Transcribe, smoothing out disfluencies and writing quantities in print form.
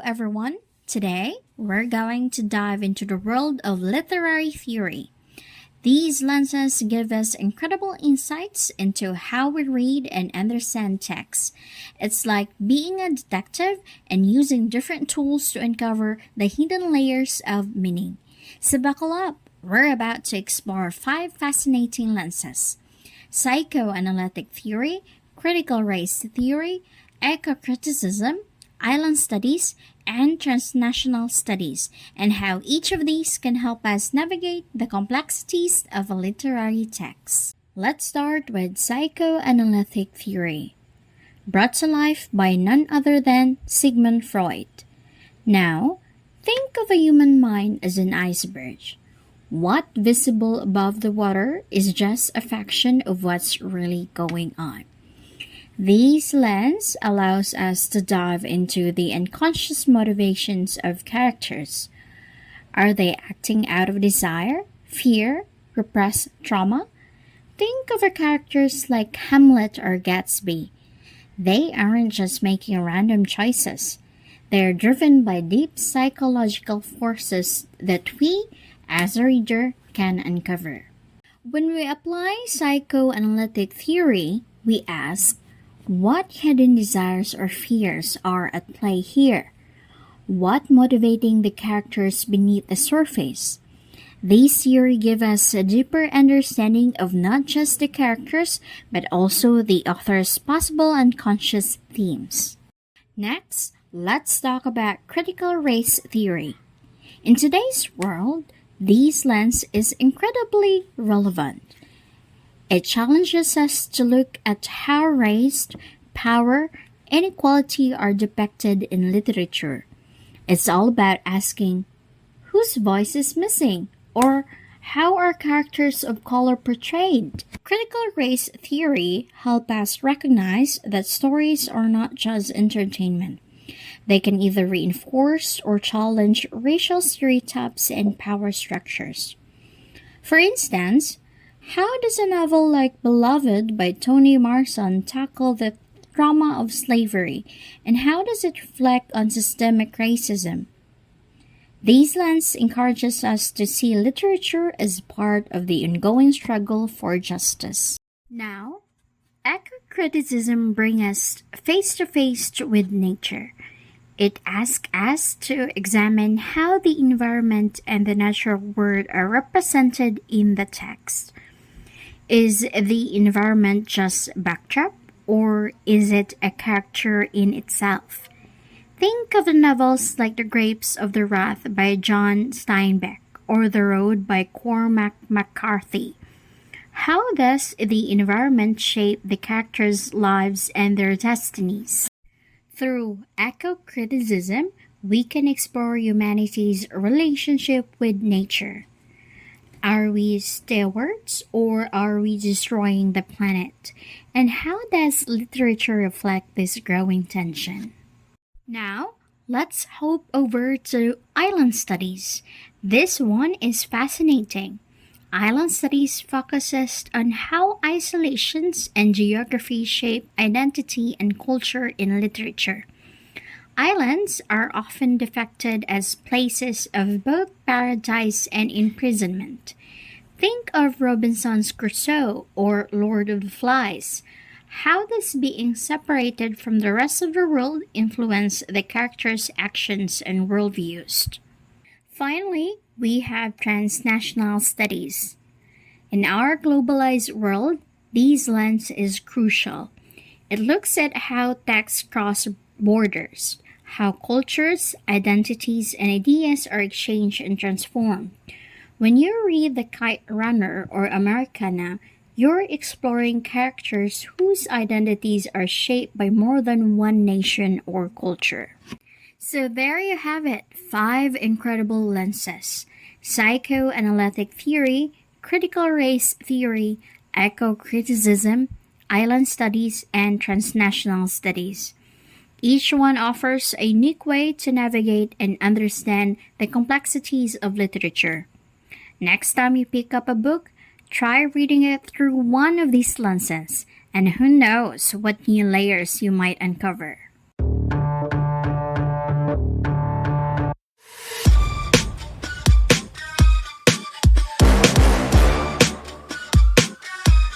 everyone. Today, we're going to dive into the world of literary theory. These lenses give us incredible insights into how we read and understand text. It's like being a detective and using different tools to uncover the hidden layers of meaning. So buckle up. We're about to explore 5 fascinating lenses: psychoanalytic theory, critical race theory, ecocriticism, island studies, and transnational studies, and how each of these can help us navigate the complexities of a literary text. Let's start with psychoanalytic theory, brought to life by none other than Sigmund Freud. Now, think of a human mind as an iceberg. What visible above the water is just a fraction of what's really going on. This lens allows us to dive into the unconscious motivations of characters. Are they acting out of desire, fear, repressed trauma? Think of our characters like Hamlet or Gatsby. They aren't just making random choices. They're driven by deep psychological forces that we, as a reader, can uncover. When we apply psychoanalytic theory, we ask, what hidden desires or fears are at play here? What motivating the characters beneath the surface? This theory gives us a deeper understanding of not just the characters, but also the author's possible unconscious themes. Next, let's talk about critical race theory. In today's world, this lens is incredibly relevant. It challenges us to look at how race, power, and equality are depicted in literature. It's all about asking, whose voice is missing? Or how are characters of color portrayed? Critical race theory helps us recognize that stories are not just entertainment. They can either reinforce or challenge racial stereotypes and power structures. For instance, how does a novel like Beloved by Toni Morrison tackle the trauma of slavery, and how does it reflect on systemic racism? These lens encourages us to see literature as part of the ongoing struggle for justice. Now, ecocriticism brings us face to face with nature. It asks us to examine how the environment and the natural world are represented in the text. Is the environment just backdrop, or is it a character in itself? Think of the novels like The Grapes of the Wrath by John Steinbeck or The Road by Cormac McCarthy. How does the environment shape the characters' lives and their destinies? Through ecocriticism, we can explore humanity's relationship with nature. Are we stewards or are we destroying the planet? And how does literature reflect this growing tension? Now, let's hop over to island studies. This one is fascinating. Island studies focuses on how isolations and geography shape identity and culture in literature. Islands are often depicted as places of both paradise and imprisonment. Think of Robinson's Crusoe or Lord of the Flies. How does being separated from the rest of the world influence the characters' actions and worldviews? Finally, we have transnational studies. In our globalized world, this lens is crucial. It looks at how texts cross borders, how cultures, identities, and ideas are exchanged and transformed. When you read The Kite Runner or Americana, you're exploring characters whose identities are shaped by more than one nation or culture. So there you have it, 5 incredible lenses: psychoanalytic theory, critical race theory, ecocriticism, island studies, and transnational studies. Each one offers a unique way to navigate and understand the complexities of literature. Next time you pick up a book, try reading it through one of these lenses, and who knows what new layers you might uncover.